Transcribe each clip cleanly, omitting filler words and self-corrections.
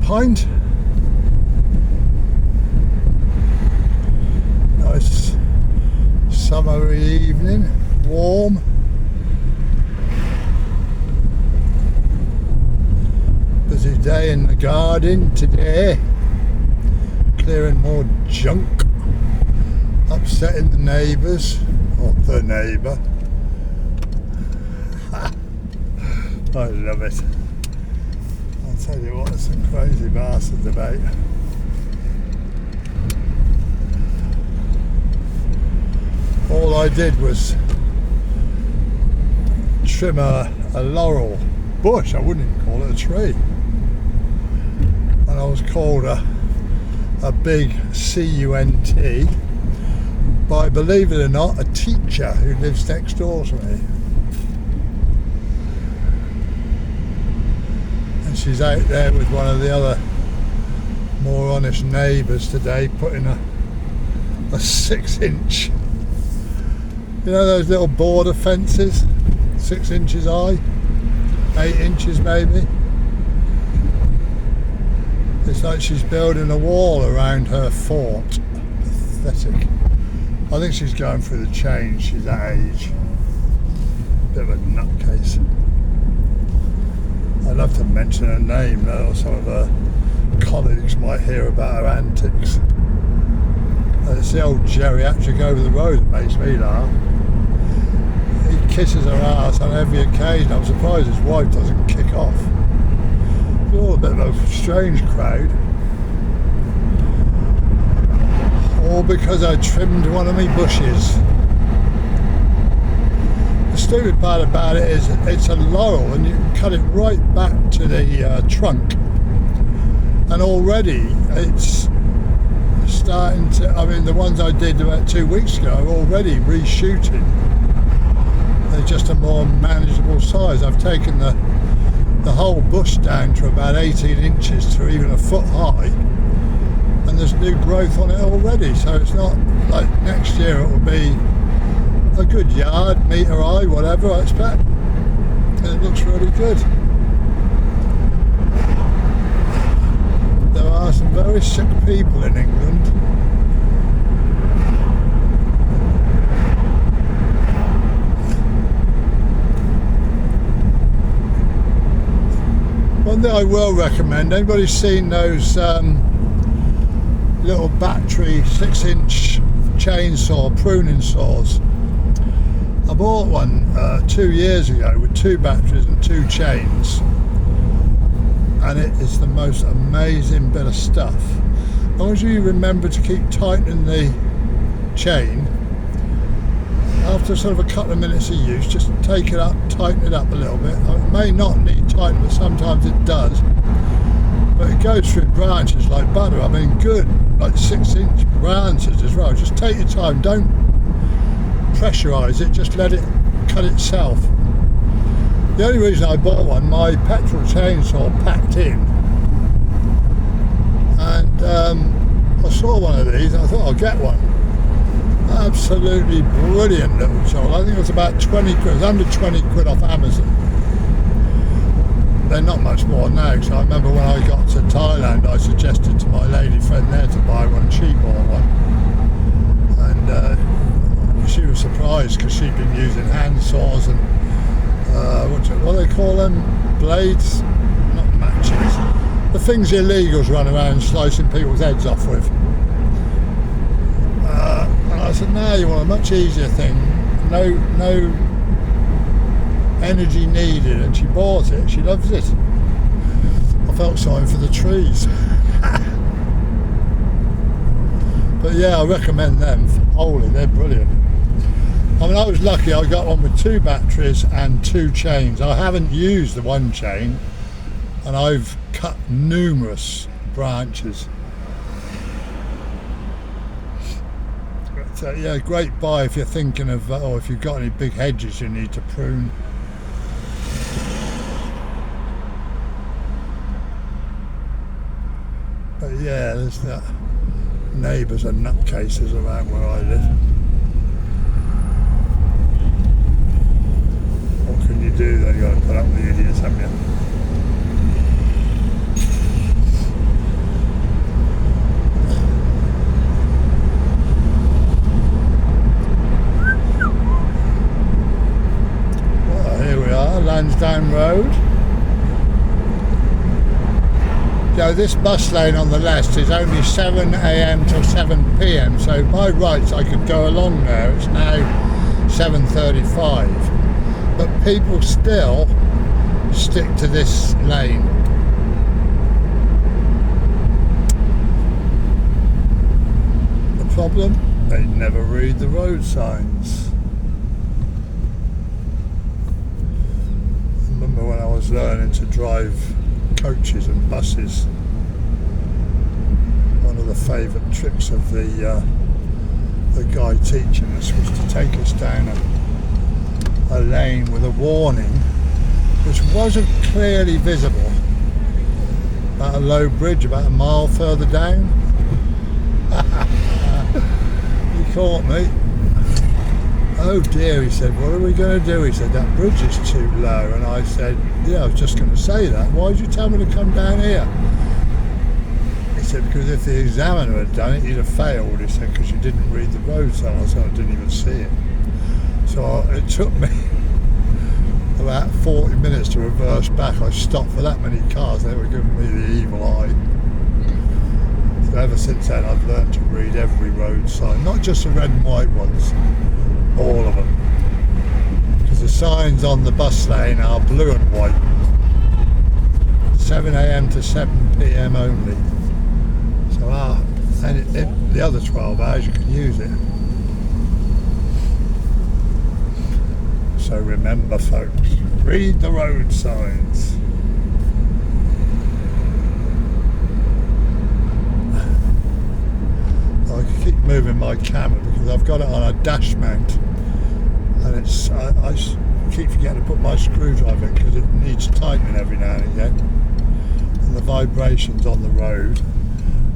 pint. Nice summery evening, warm. Busy day in the garden today, clearing more junk, upsetting the neighbours, or the neighbour. I love it. I'll tell you what, there's some crazy bastards about. All I did was trim a laurel bush. I wouldn't even call it a tree. And I was called a big CUNT by, believe it or not, a teacher who lives next door to me. And she's out there with one of the other more honest neighbours today, putting a 6-inch, you know those little border fences, 6 inches high, 8 inches maybe. It's like she's building a wall around her fort. Pathetic. I think she's going through the change. She's that age. Bit of a nutcase. I'd love to mention her name though, or some of her colleagues might hear about her antics. It's the old geriatric over the road that makes me laugh. He kisses her ass on every occasion. I'm surprised his wife doesn't kick off. It's all a bit of a strange crowd. All because I trimmed one of my bushes. The stupid part about it is it's a laurel and you can cut it right back to the trunk. And already it's starting to, I mean the ones I did about 2 weeks ago are already reshooting. They're just a more manageable size. I've taken the whole bush down to about 18 inches to even a foot high, and there's new growth on it already, so it's not like next year it will be a good yard, metre high, whatever I expect, and it looks really good. There are some very sick people in England. One thing I will recommend, anybody's seen those little battery 6-inch chainsaw pruning saws? I bought one 2 years ago with 2 batteries and 2 chains, and it is the most amazing bit of stuff. As long as you remember to keep tightening the chain, after sort of a couple of minutes of use, just take it up, tighten it up a little bit. It may not need tightening, but sometimes it does. But it goes through branches like butter. I mean, good, like 6-inch branches as well. Just take your time, don't pressurise it, just let it cut itself. The only reason I bought one, my petrol chainsaw packed in, and I saw one of these and I thought I'll get one. Absolutely brilliant little tool. I think it was about 20 quid, it was under 20 quid off Amazon. They're not much more now, because I remember when I got to Thailand I suggested to my lady friend there to buy one, she bought one. And she was surprised because she'd been using hand saws and what do they call them? Blades? Not matches. The things the illegals run around slicing people's heads off with. And I said, no, you want a much easier thing, no energy needed, and she bought it, she loves it. I felt sorry for the trees. But yeah, I recommend them wholly, they're brilliant. I mean, I was lucky, I got one with 2 batteries and 2 chains. I haven't used the 1 chain, and I've cut numerous branches. Yeah, great buy if you're thinking of, or if you've got any big hedges you need to prune. But yeah, there's that. Neighbours are nutcases around where I live. What can you do? Then you got to put up with the idiots, haven't you? So this bus lane on the left is only 7 a.m. till 7 p.m. So by rights I could go along there. It's now 7:35, but people still stick to this lane. The problem? They never read the road signs. I remember when I was learning to drive coaches and buses, one of the favourite tricks of the guy teaching us was to take us down a lane with a warning which wasn't clearly visible, about a low bridge about a mile further down. He caught me. Oh dear, he said, what are we going to do? He said, that bridge is too low. And I said, yeah, I was just going to say that. Why did you tell me to come down here? He said, because if the examiner had done it, you'd have failed. He said, because you didn't read the road sign. I said, I didn't even see it. So it took me about 40 minutes to reverse back. I stopped for that many cars. They were giving me the evil eye. So ever since then, I've learned to read every road sign, not just the red and white ones, all of them. Because the signs on the bus lane are blue and white. 7 a.m. to 7 p.m. only. So and the other 12 hours you can use it. So remember, folks, read the road signs. I keep moving my camera because I've got it on a dash mount, and it's I keep forgetting to put my screwdriver in because it needs tightening every now and again. And the vibrations on the road,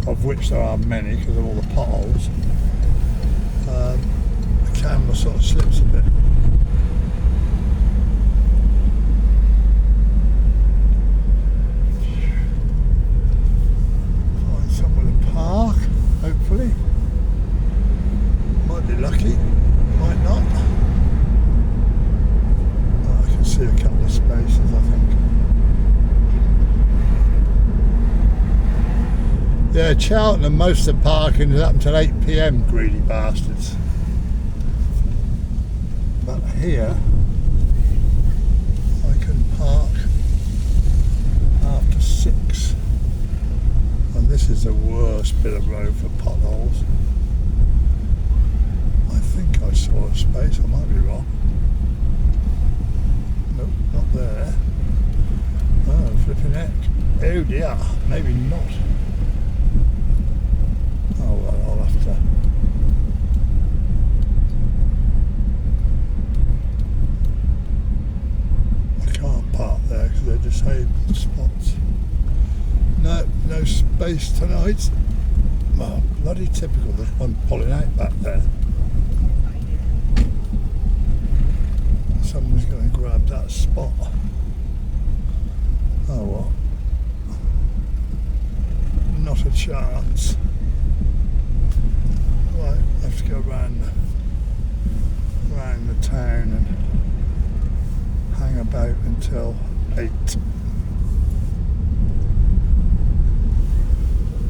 of which there are many because of all the potholes, the camera sort of slips a bit. Find somewhere to park, hopefully. Might be lucky, might not. Oh, I can see a couple of spaces, I think. Yeah, Cheltenham, most of the parking is up until 8 p.m, greedy bastards. But here, I can park after 6. And this is the worst bit of road for potholes. I think I saw a space, I might be wrong. Nope, not there. Oh, flipping heck. Oh dear, maybe not. Oh well, I'll have to. I can't park there because they're disabled spots. No, no space tonight. Well, bloody typical, there's one pulling out back there. Someone's going to grab that spot. Oh well. Not a chance. Right, I have to go round the town and hang about until 8.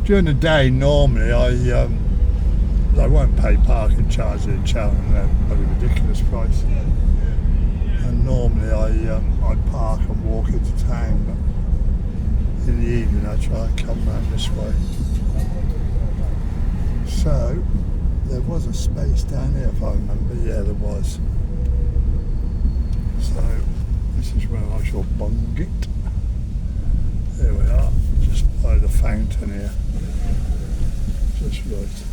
During the day, normally I won't pay parking charges in Cheltenham. They're a bloody ridiculous price. And normally I park and walk into town, but in the evening I try and come round this way. So there was a space down here, if I remember. Yeah, there was. So this is where I shall bung it. There we are, just by the fountain here. Just right.